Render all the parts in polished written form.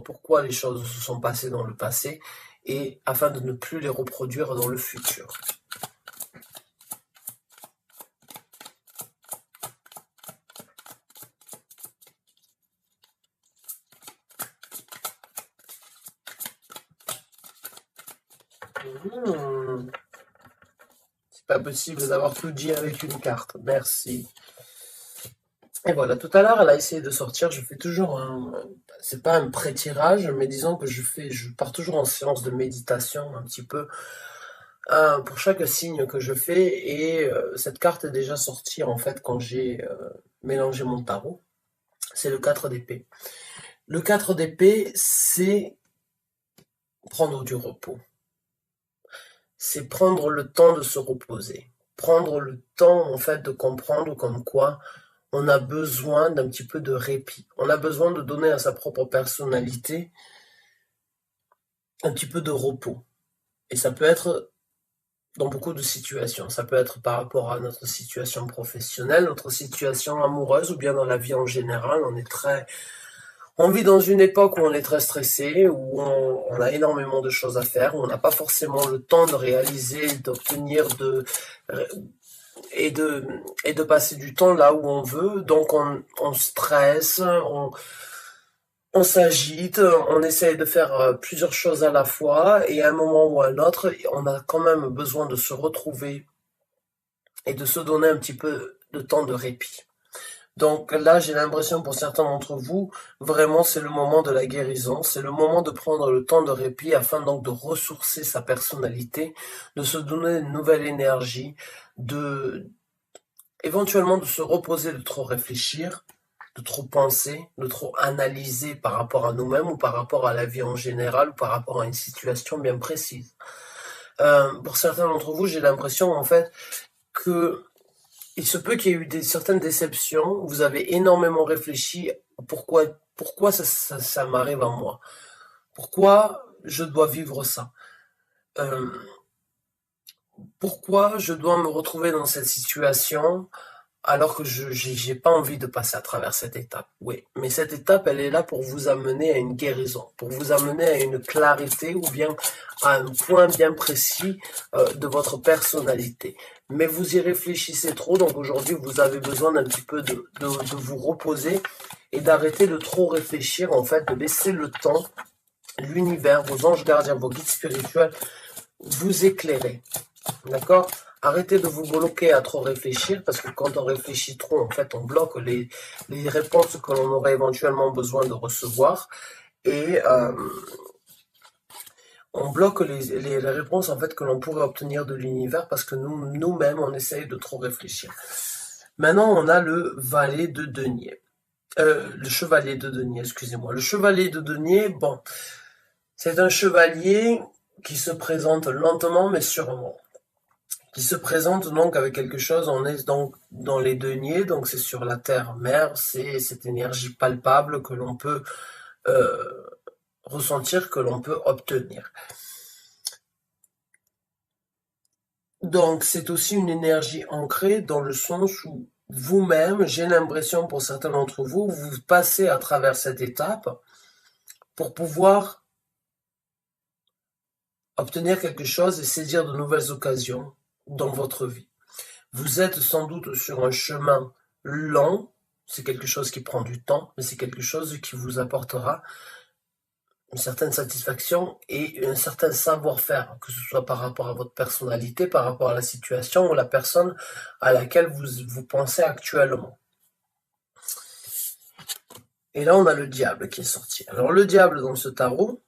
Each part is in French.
comprendre pourquoi les choses se sont passées dans le passé et afin de ne plus les reproduire dans le futur. C'est pas possible d'avoir tout dit avec une carte. Merci. Et voilà, tout à l'heure, elle a essayé de sortir. Je fais toujours un... C'est pas un pré-tirage, mais disons que je pars toujours en séance de méditation un petit peu pour chaque signe que je fais. Et cette carte est déjà sortie en fait quand j'ai mélangé mon tarot. C'est le 4 d'épée. Le 4 d'épée, c'est prendre du repos. C'est prendre le temps de se reposer. Prendre le temps en fait de comprendre comme quoi on a besoin d'un petit peu de répit. On a besoin de donner à sa propre personnalité un petit peu de repos. Et ça peut être dans beaucoup de situations. Ça peut être par rapport à notre situation professionnelle, notre situation amoureuse ou bien dans la vie en général. On vit dans une époque où on est très stressé, où on a énormément de choses à faire, où on n'a pas forcément le temps de réaliser, d'obtenir et de passer du temps là où on veut. Donc on stresse, on s'agite, on essaye de faire plusieurs choses à la fois et à un moment ou à un autre, on a quand même besoin de se retrouver et de se donner un petit peu de temps de répit. Donc là, j'ai l'impression pour certains d'entre vous, vraiment c'est le moment de la guérison, c'est le moment de prendre le temps de répit afin donc de ressourcer sa personnalité, de se donner une nouvelle énergie, éventuellement de se reposer, de trop réfléchir, de trop penser, de trop analyser par rapport à nous-mêmes ou par rapport à la vie en général ou par rapport à une situation bien précise. Pour certains d'entre vous, j'ai l'impression en fait que il se peut qu'il y ait eu certaines déceptions, vous avez énormément réfléchi pourquoi ça m'arrive à moi, pourquoi je dois vivre ça, pourquoi je dois me retrouver dans cette situation alors que j'ai pas envie de passer à travers cette étape. Oui, mais cette étape, elle est là pour vous amener à une guérison, pour vous amener à une clarité ou bien à un point bien précis de votre personnalité. Mais vous y réfléchissez trop, donc aujourd'hui, vous avez besoin d'un petit peu de vous reposer et d'arrêter de trop réfléchir, en fait, de laisser le temps, l'univers, vos anges gardiens, vos guides spirituels, vous éclairer. D'accord? Arrêtez de vous bloquer à trop réfléchir, parce que quand on réfléchit trop, en fait, on bloque les réponses que l'on aurait éventuellement besoin de recevoir, et on bloque les réponses en fait que l'on pourrait obtenir de l'univers, parce que nous-mêmes, on essaye de trop réfléchir. Maintenant, on a le valet de denier. Le chevalier de denier, excusez-moi. Le chevalier de denier, bon, c'est un chevalier qui se présente lentement mais sûrement. Qui se présente donc avec quelque chose, on est donc dans les deniers, donc c'est sur la terre-mère, c'est cette énergie palpable que l'on peut ressentir, que l'on peut obtenir. Donc c'est aussi une énergie ancrée dans le sens où vous-même, j'ai l'impression pour certains d'entre vous, vous passez à travers cette étape pour pouvoir obtenir quelque chose et saisir de nouvelles occasions dans votre vie. Vous êtes sans doute sur un chemin lent, c'est quelque chose qui prend du temps, mais c'est quelque chose qui vous apportera une certaine satisfaction et un certain savoir-faire, que ce soit par rapport à votre personnalité, par rapport à la situation ou la personne à laquelle vous pensez actuellement. Et là, on a le diable qui est sorti. Alors, le diable dans ce tarot,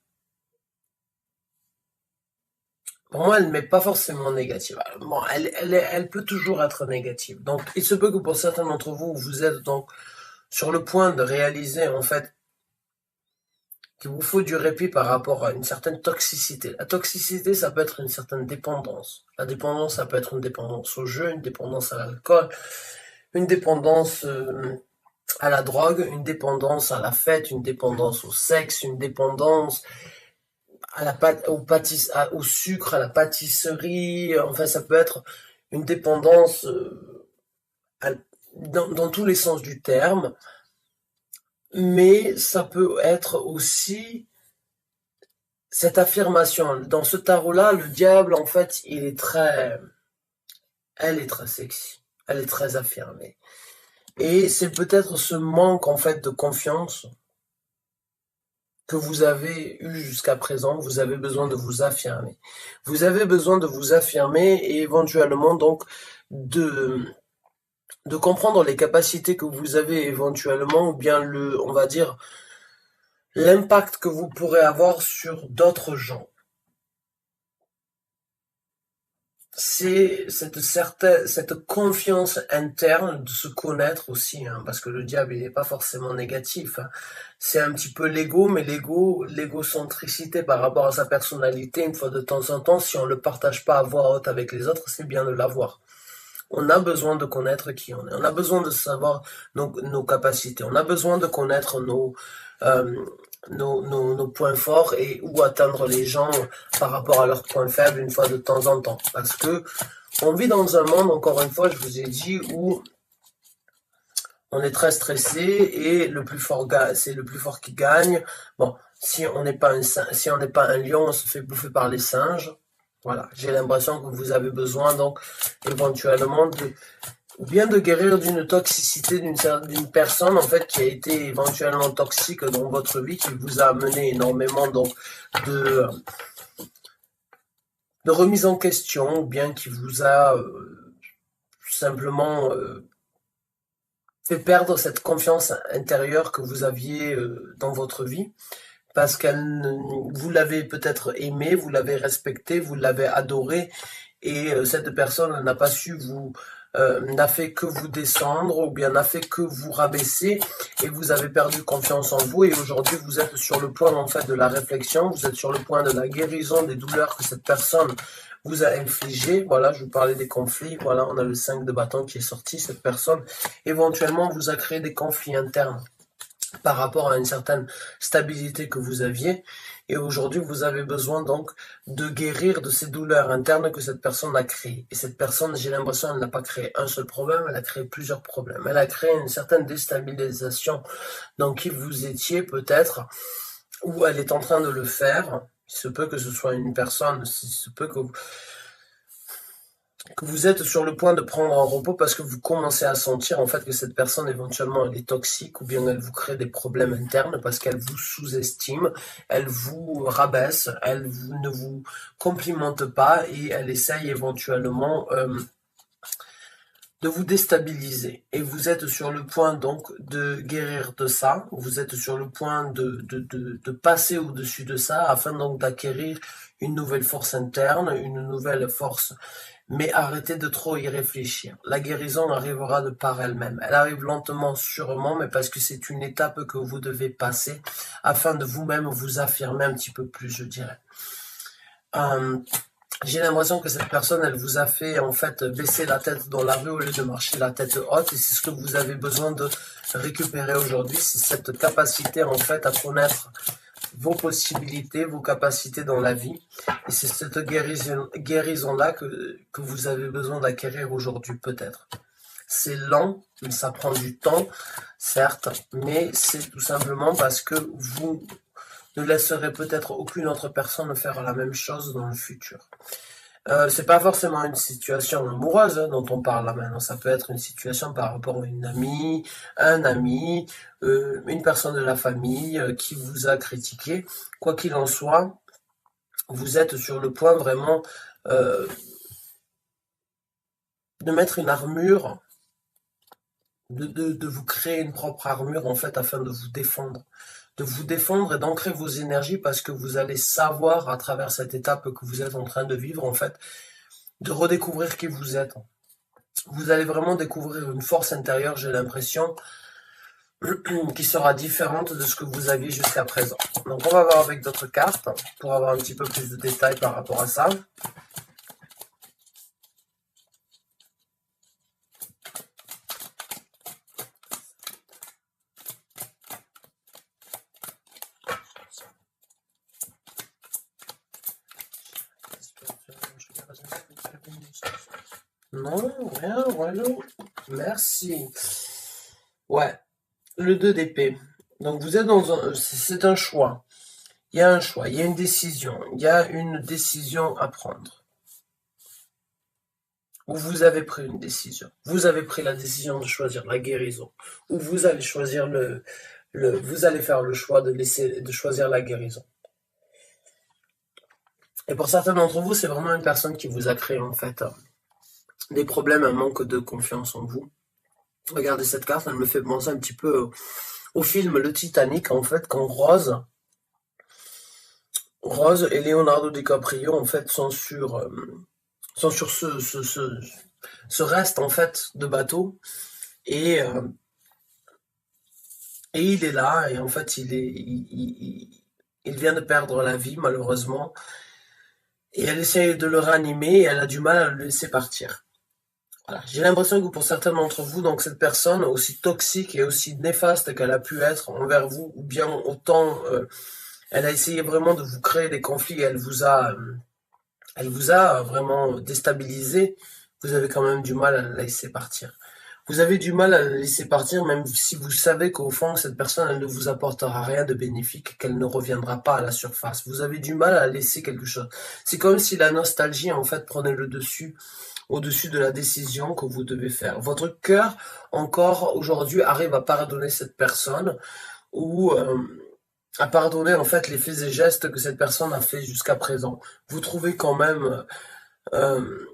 pour moi, elle n'est pas forcément négative. Bon, elle peut toujours être négative. Donc, il se peut que pour certains d'entre vous, vous êtes donc sur le point de réaliser, en fait, qu'il vous faut du répit par rapport à une certaine toxicité. La toxicité, ça peut être une certaine dépendance. La dépendance, ça peut être une dépendance au jeu, une dépendance à l'alcool, une dépendance à la drogue, une dépendance à la fête, une dépendance au sexe, une dépendance à la pâte, au sucre, à la pâtisserie. Enfin, ça peut être une dépendance dans tous les sens du terme. mais ça peut être aussi cette affirmation. Dans ce tarot-là, le diable, en fait, elle est très sexy. Elle est très affirmée. Et c'est peut-être ce manque, en fait, de confiance que vous avez eu jusqu'à présent. Vous avez besoin de vous affirmer. Vous avez besoin de vous affirmer et éventuellement, donc, de, de comprendre les capacités que vous avez éventuellement, ou bien on va dire, l'impact que vous pourrez avoir sur d'autres gens. C'est cette confiance interne de se connaître aussi, hein, parce que le diable, il n'est pas forcément négatif, hein. C'est un petit peu l'ego, mais l'égocentricité par rapport à sa personnalité, une fois de temps en temps, si on ne le partage pas à voix haute avec les autres, c'est bien de l'avoir. On a besoin de connaître qui on est. On a besoin de savoir nos capacités. On a besoin de connaître euh, nos points forts et où atteindre les gens par rapport à leurs points faibles une fois de temps en temps. Parce que on vit dans un monde, encore une fois, je vous ai dit, où on est très stressé et c'est le plus fort qui gagne. Bon, si on n'est pas un lion, on se fait bouffer par les singes. Voilà, j'ai l'impression que vous avez besoin donc éventuellement ou bien de guérir d'une toxicité d'une personne en fait qui a été éventuellement toxique dans votre vie, qui vous a amené énormément donc de, de remise en question, ou bien qui vous a simplement fait perdre cette confiance intérieure que vous aviez dans votre vie, parce vous l'avez peut-être aimé, vous l'avez respecté, vous l'avez adoré, et cette personne n'a fait que vous descendre, ou bien n'a fait que vous rabaisser, et vous avez perdu confiance en vous, et aujourd'hui vous êtes sur le point en fait de la réflexion, vous êtes sur le point de la guérison des douleurs que cette personne vous a infligées. Voilà, je vous parlais des conflits, voilà, on a le 5 de bâton qui est sorti, cette personne éventuellement vous a créé des conflits internes par rapport à une certaine stabilité que vous aviez. Et aujourd'hui, vous avez besoin donc de guérir de ces douleurs internes que cette personne a créées. Et cette personne, j'ai l'impression, elle n'a pas créé un seul problème, elle a créé plusieurs problèmes. Elle a créé une certaine déstabilisation dans qui vous étiez peut-être, ou elle est en train de le faire. Il se peut que ce soit une personne, il se peut que vous êtes sur le point de prendre un repos parce que vous commencez à sentir en fait que cette personne éventuellement elle est toxique, ou bien elle vous crée des problèmes internes parce qu'elle vous sous-estime, elle vous rabaisse, ne vous complimente pas et elle essaye éventuellement de vous déstabiliser. Et vous êtes sur le point donc de guérir de ça, vous êtes sur le point de passer au-dessus de ça afin donc d'acquérir une nouvelle force interne, une nouvelle force, mais arrêtez de trop y réfléchir. La guérison arrivera de par elle-même. Elle arrive lentement, sûrement, mais parce que c'est une étape que vous devez passer afin de vous-même vous affirmer un petit peu plus, je dirais. J'ai l'impression que cette personne, elle vous a fait en fait baisser la tête dans la rue au lieu de marcher la tête haute, et c'est ce que vous avez besoin de récupérer aujourd'hui, c'est cette capacité en fait à connaître vos possibilités, vos capacités dans la vie, et c'est cette guérison-là que vous avez besoin d'acquérir aujourd'hui peut-être. C'est lent, mais ça prend du temps, certes, mais c'est tout simplement parce que vous ne laisserez peut-être aucune autre personne faire la même chose dans le futur. C'est pas forcément une situation amoureuse dont on parle là maintenant, ça peut être une situation par rapport à une amie, un ami, une personne de la famille qui vous a critiqué. Quoi qu'il en soit, vous êtes sur le point vraiment de mettre une armure, de vous créer une propre armure en fait afin de vous défendre et d'ancrer vos énergies, parce que vous allez savoir à travers cette étape que vous êtes en train de vivre en fait, de redécouvrir qui vous êtes. Vous allez vraiment découvrir une force intérieure, j'ai l'impression, qui sera différente de ce que vous aviez jusqu'à présent. Donc on va voir avec d'autres cartes pour avoir un petit peu plus de détails par rapport à ça. Non, rien, voilà. Merci. Ouais, le 2 d'épée. Donc vous êtes dans un... C'est un choix. Il y a un choix, il y a une décision. Il y a une décision à prendre. Ou vous avez pris une décision. Vous avez pris la décision de choisir la guérison. Ou vous allez choisir vous allez faire le choix de choisir la guérison. Et pour certains d'entre vous, c'est vraiment une personne qui vous a créé en fait des problèmes, un manque de confiance en vous. Regardez cette carte, elle me fait penser un petit peu au film Le Titanic, en fait, quand Rose et Leonardo DiCaprio, en fait, sont sur ce reste, en fait, de bateau. Et, euh, et il est là, et en fait, il vient de perdre la vie, malheureusement. Et elle essaie de le ranimer, et elle a du mal à le laisser partir. Voilà. J'ai l'impression que pour certains d'entre vous, donc cette personne, aussi toxique et aussi néfaste qu'elle a pu être envers vous, ou bien autant elle a essayé vraiment de vous créer des conflits, elle vous a vraiment déstabilisé, vous avez quand même du mal à la laisser partir. Vous avez du mal à la laisser partir, même si vous savez qu'au fond, cette personne, elle ne vous apportera rien de bénéfique, qu'elle ne reviendra pas à la surface. Vous avez du mal à laisser quelque chose. C'est comme si la nostalgie, en fait, prenait le dessus au-dessus de la décision que vous devez faire. Votre cœur, encore aujourd'hui, arrive à pardonner cette personne ou à pardonner en fait les faits et gestes que cette personne a fait jusqu'à présent. Vous trouvez quand même, euh,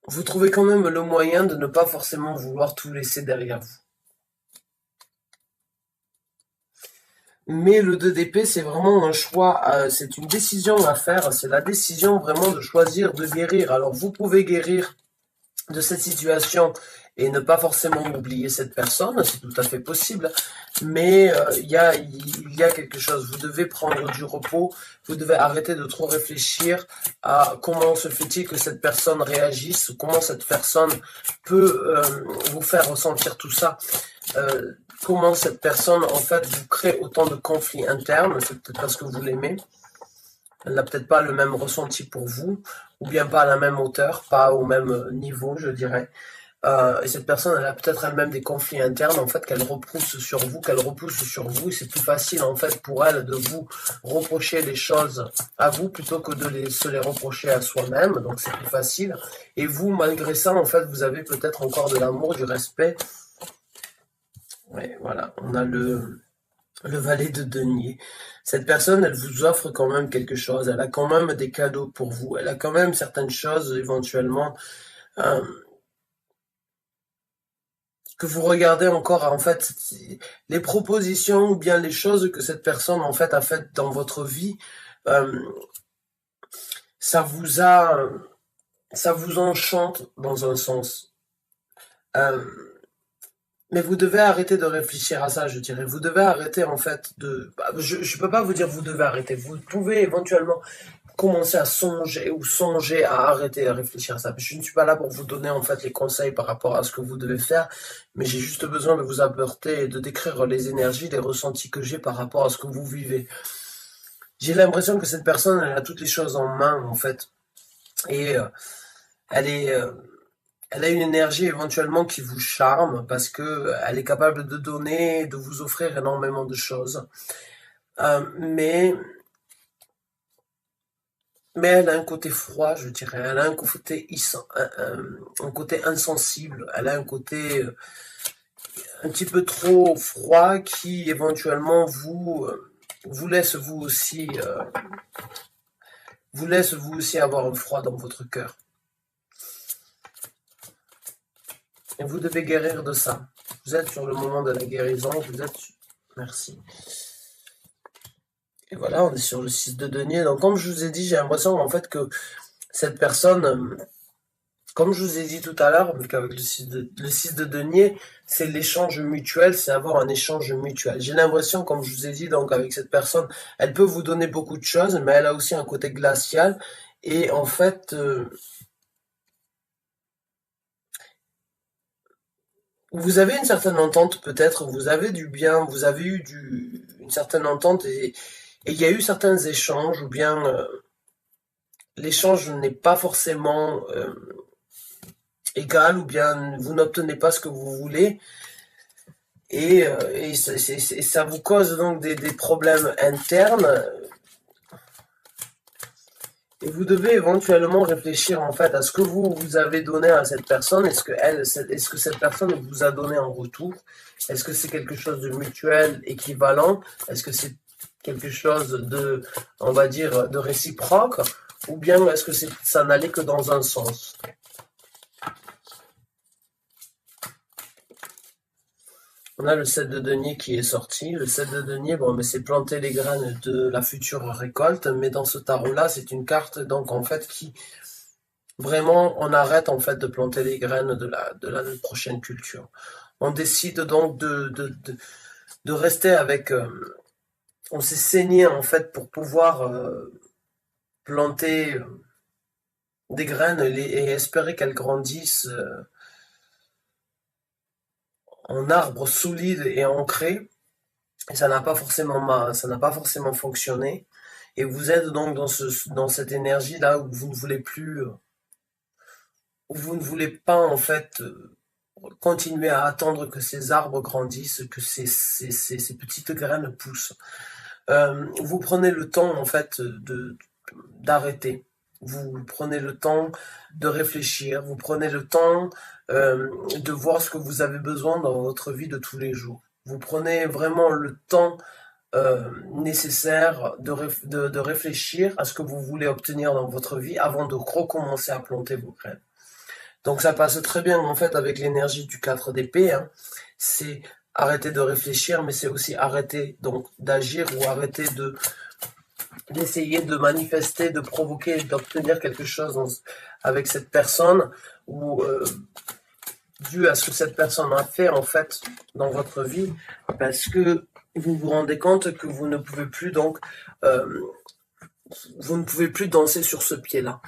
vous trouvez quand même le moyen de ne pas forcément vouloir tout laisser derrière vous. Mais le 2 d'épée, c'est vraiment un choix, c'est une décision à faire, c'est la décision vraiment de choisir de guérir. Alors vous pouvez guérir de cette situation et ne pas forcément oublier cette personne, c'est tout à fait possible, mais il y a quelque chose, vous devez prendre du repos, vous devez arrêter de trop réfléchir à comment se fait-il que cette personne réagisse, comment cette personne peut vous faire ressentir tout ça, comment cette personne en fait vous crée autant de conflits internes, c'est peut-être parce que vous l'aimez, elle n'a peut-être pas le même ressenti pour vous, ou bien pas à la même hauteur, pas au même niveau, je dirais. Et cette personne, elle a peut-être elle-même des conflits internes, en fait, qu'elle repousse sur vous, et c'est plus facile, en fait, pour elle de vous reprocher les choses à vous plutôt que se les reprocher à soi-même, donc c'est plus facile. Et vous, malgré ça, en fait, vous avez peut-être encore de l'amour, du respect. Ouais, voilà, on a le valet de denier. Cette personne, elle vous offre quand même quelque chose, elle a quand même des cadeaux pour vous, elle a quand même certaines choses éventuellement euh, que vous regardez encore en fait les propositions ou bien les choses que cette personne en fait a faites dans votre vie, euh, ça vous a ça vous enchante dans un sens. Euh, mais vous devez arrêter de réfléchir à ça, je dirais. Vous devez arrêter en fait de. Je peux pas vous dire vous devez arrêter. Vous pouvez éventuellement commencer à songer ou songer à arrêter à réfléchir à ça. Je ne suis pas là pour vous donner en fait les conseils par rapport à ce que vous devez faire, mais j'ai juste besoin de vous apporter et de décrire les énergies, les ressentis que j'ai par rapport à ce que vous vivez. J'ai l'impression que cette personne, elle a toutes les choses en main en fait, et elle est, elle a une énergie éventuellement qui vous charme parce que elle est capable de donner, de vous offrir énormément de choses. Mais elle a un côté froid, je dirais. Elle a un côté, un côté insensible. Elle a un côté un petit peu trop froid qui éventuellement vous laisse vous laisse vous aussi avoir un froid dans votre cœur. Et vous devez guérir de ça. Vous êtes sur le moment de la guérison. Merci. Et voilà, on est sur le 6 de denier. Donc comme je vous ai dit, j'ai l'impression en fait que cette personne comme je vous ai dit tout à l'heure, avec le 6 de denier, c'est l'échange mutuel, c'est avoir un échange mutuel. J'ai l'impression, comme je vous ai dit, donc avec cette personne, elle peut vous donner beaucoup de choses, mais elle a aussi un côté glacial. Et en fait, vous avez une certaine entente peut-être, vous avez du bien, vous avez eu une certaine entente et il y a eu certains échanges, ou bien l'échange n'est pas forcément égal, ou bien vous n'obtenez pas ce que vous voulez. et ça vous cause donc des problèmes internes. Et vous devez éventuellement réfléchir en fait à ce que vous avez donné à cette personne. Est-ce que cette personne vous a donné en retour? Est-ce que c'est quelque chose de mutuel, équivalent? Est-ce que c'est quelque chose de, on va dire, de réciproque? Ou bien est-ce que ça n'allait que dans un sens? On a le 7 de denier qui est sorti. Le 7 de denier, bon, mais c'est planter les graines de la future récolte. Mais dans ce tarot-là, c'est une carte, donc, en fait, qui, vraiment, on arrête, en fait, de planter les graines de la prochaine culture. On décide donc de rester avec, on s'est saigné, en fait, pour pouvoir planter des graines et espérer qu'elles grandissent en arbre solide et ancré. Et ça n'a pas forcément fonctionné. Et vous êtes donc dans cette énergie-là où vous ne voulez plus, où vous ne voulez pas en fait continuer à attendre que ces arbres grandissent, que ces petites graines poussent. Vous prenez le temps en fait d'arrêter. Vous prenez le temps de réfléchir. Vous prenez le temps de voir ce que vous avez besoin dans votre vie de tous les jours. Vous prenez vraiment le temps nécessaire de réfléchir à ce que vous voulez obtenir dans votre vie avant de recommencer à planter vos graines. Donc ça passe très bien en fait avec l'énergie du 4 d'épée. Hein. C'est arrêter de réfléchir, mais c'est aussi arrêter donc d'agir ou arrêter d'essayer de manifester, de provoquer, d'obtenir quelque chose avec cette personne ou dû à ce que cette personne a fait en fait dans votre vie, parce que vous vous rendez compte que vous ne pouvez plus donc vous ne pouvez plus danser sur ce pied-là.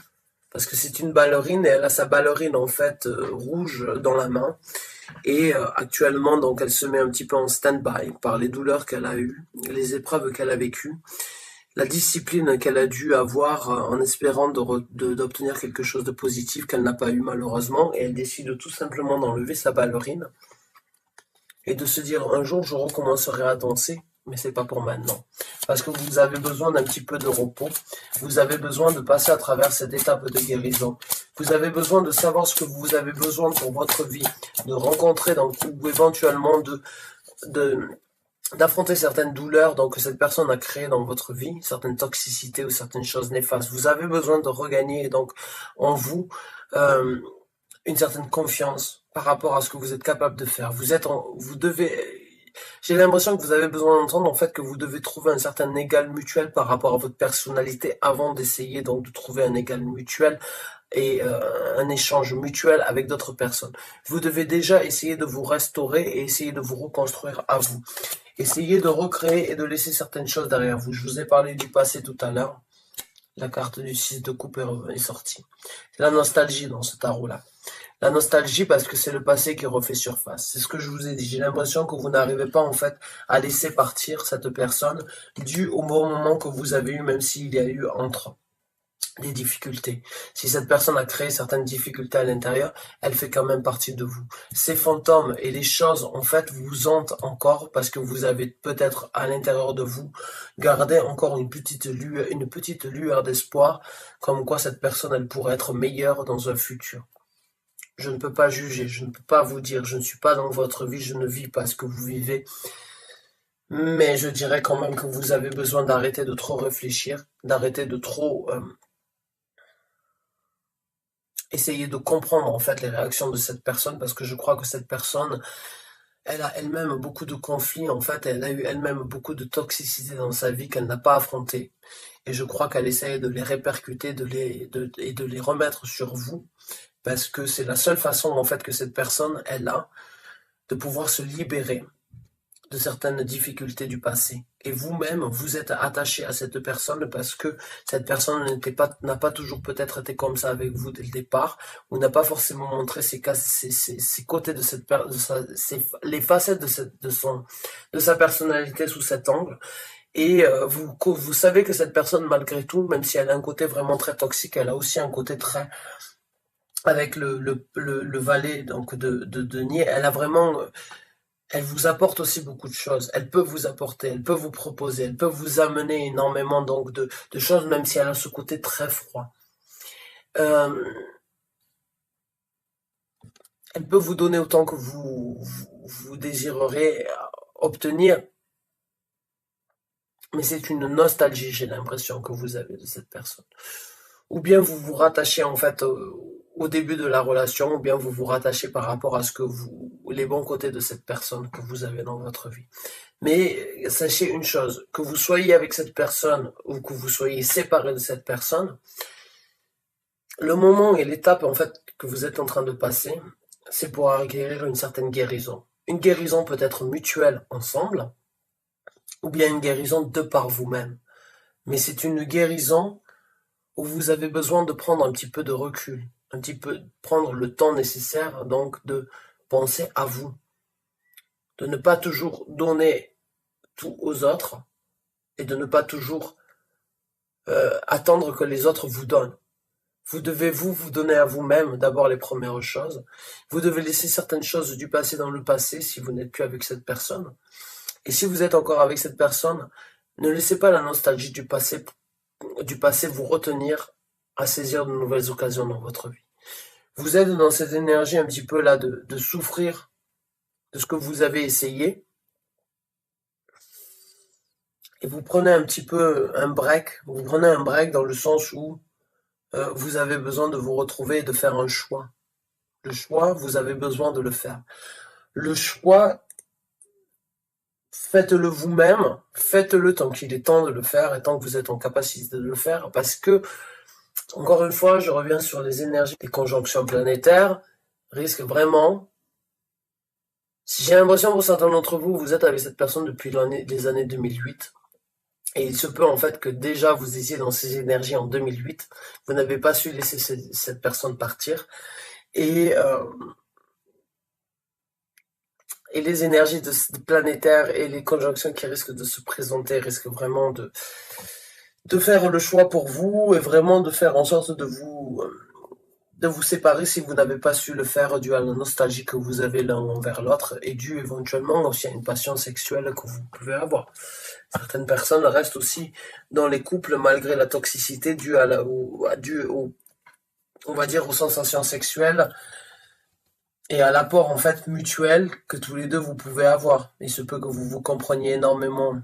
Parce que c'est une ballerine et elle a sa ballerine en fait rouge dans la main. Et actuellement, donc, elle se met un petit peu en stand-by par les douleurs qu'elle a eues, les épreuves qu'elle a vécues, la discipline qu'elle a dû avoir en espérant d'obtenir quelque chose de positif qu'elle n'a pas eu malheureusement. Et elle décide tout simplement d'enlever sa ballerine et de se dire un jour je recommencerai à danser. Mais c'est pas pour maintenant. Parce que vous avez besoin d'un petit peu de repos. Vous avez besoin de passer à travers cette étape de guérison. Vous avez besoin de savoir ce que vous avez besoin pour votre vie. De rencontrer donc, ou éventuellement d'affronter certaines douleurs donc, que cette personne a créées dans votre vie, certaines toxicités ou certaines choses néfastes. Vous avez besoin de regagner donc en vous une certaine confiance par rapport à ce que vous êtes capable de faire. Vous devez... J'ai l'impression que vous avez besoin d'entendre en fait que vous devez trouver un certain égal mutuel par rapport à votre personnalité avant d'essayer donc de trouver un égal mutuel et un échange mutuel avec d'autres personnes. Vous devez déjà essayer de vous restaurer et essayer de vous reconstruire à vous. Essayez de recréer et de laisser certaines choses derrière vous. Je vous ai parlé du passé tout à l'heure. La carte du 6 de coupe est sortie. C'est la nostalgie dans ce tarot-là. La nostalgie parce que c'est le passé qui refait surface. C'est ce que je vous ai dit. J'ai l'impression que vous n'arrivez pas en fait à laisser partir cette personne dû au bon moment que vous avez eu, même s'il y a eu entre des difficultés. Si cette personne a créé certaines difficultés à l'intérieur, elle fait quand même partie de vous. Ces fantômes et les choses, en fait, vous hantent encore parce que vous avez peut-être à l'intérieur de vous gardé encore une petite lueur d'espoir, comme quoi cette personne, elle pourrait être meilleure dans un futur. Je ne peux pas juger, je ne peux pas vous dire, je ne suis pas dans votre vie, je ne vis pas ce que vous vivez. Mais je dirais quand même que vous avez besoin d'arrêter de trop réfléchir, d'arrêter de trop essayer de comprendre en fait les réactions de cette personne, parce que je crois que cette personne, elle a elle-même beaucoup de conflits, en fait, elle a eu elle-même beaucoup de toxicité dans sa vie qu'elle n'a pas affrontée. Et je crois qu'elle essaye de les répercuter et de les remettre sur vous. Parce que c'est la seule façon en fait que cette personne elle a de pouvoir se libérer de certaines difficultés du passé. Et vous-même, vous êtes attaché à cette personne parce que cette personne n'a pas toujours peut-être été comme ça avec vous dès le départ, ou n'a pas forcément montré ses côtés de cette les facettes de sa personnalité sous cet angle. Et vous savez que cette personne, malgré tout, même si elle a un côté vraiment très toxique, elle a aussi un côté très avec le valet donc de denier, elle a vraiment elle vous apporte aussi beaucoup de choses. Elle peut vous apporter, elle peut vous proposer, elle peut vous amener énormément donc de choses, même si elle a ce côté très froid. Elle peut vous donner autant que vous désirerez obtenir, mais c'est une nostalgie, j'ai l'impression, que vous avez de cette personne. Ou bien vous vous rattachez en fait au début de la relation, ou bien vous vous rattachez par rapport à ce que les bons côtés de cette personne que vous avez dans votre vie. Mais sachez une chose, que vous soyez avec cette personne ou que vous soyez séparé de cette personne, le moment et l'étape en fait que vous êtes en train de passer, c'est pour acquérir une certaine guérison. Une guérison peut être mutuelle ensemble, ou bien une guérison de par vous-même. Mais c'est une guérison où vous avez besoin de prendre un petit peu de recul, un petit peu prendre le temps nécessaire donc de penser à vous, de ne pas toujours donner tout aux autres et de ne pas toujours attendre que les autres vous donnent. Vous devez vous donner à vous-même d'abord les premières choses. Vous devez laisser certaines choses du passé dans le passé si vous n'êtes plus avec cette personne. Et si vous êtes encore avec cette personne, ne laissez pas la nostalgie du passé vous retenir à saisir de nouvelles occasions dans votre vie. Vous êtes dans cette énergie un petit peu là de souffrir de ce que vous avez essayé. Et vous prenez un petit peu un break. Vous prenez un break dans le sens où vous avez besoin de vous retrouver et de faire un choix. Le choix, vous avez besoin de le faire. Le choix, faites-le vous-même, faites-le tant qu'il est temps de le faire et tant que vous êtes en capacité de le faire, parce que, encore une fois, je reviens sur les énergies des conjonctions planétaires, risquent vraiment, si j'ai l'impression pour certains d'entre vous, vous êtes avec cette personne depuis les années 2008, et il se peut en fait que déjà vous étiez dans ces énergies en 2008, vous n'avez pas su laisser cette personne partir, et les énergies planétaires et les conjonctions qui risquent de se présenter risquent vraiment de faire le choix pour vous et vraiment de faire en sorte de vous séparer si vous n'avez pas su le faire dû à la nostalgie que vous avez l'un envers l'autre et dû éventuellement aussi à une passion sexuelle que vous pouvez avoir. Certaines personnes restent aussi dans les couples malgré la toxicité due on va dire, aux sensations sexuelles et à l'apport en fait mutuel que tous les deux vous pouvez avoir. Il se peut que vous vous compreniez énormément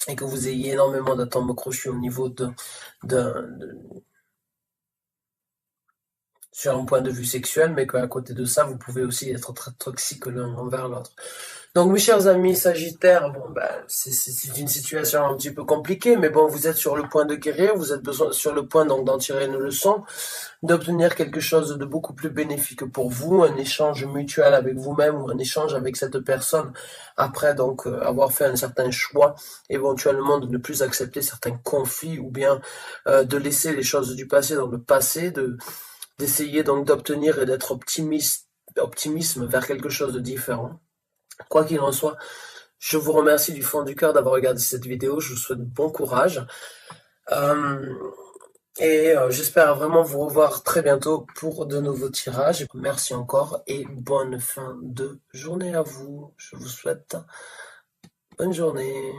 et que vous ayez énormément d'atomes crochus au niveau sur un point de vue sexuel, mais qu'à côté de ça, vous pouvez aussi être très toxique l'un envers l'autre. Donc mes chers amis Sagittaires, bon ben c'est une situation un petit peu compliquée, mais bon vous êtes sur le point de guérir, vous êtes sur le point donc d'en tirer une leçon, d'obtenir quelque chose de beaucoup plus bénéfique pour vous, un échange mutuel avec vous-même ou un échange avec cette personne après donc avoir fait un certain choix, éventuellement de ne plus accepter certains conflits ou bien de laisser les choses du passé dans le passé, d'essayer donc d'obtenir et d'être optimisme vers quelque chose de différent. Quoi qu'il en soit, je vous remercie du fond du cœur d'avoir regardé cette vidéo, je vous souhaite bon courage. J'espère vraiment vous revoir très bientôt pour de nouveaux tirages. Merci encore et bonne fin de journée à vous. Je vous souhaite bonne journée.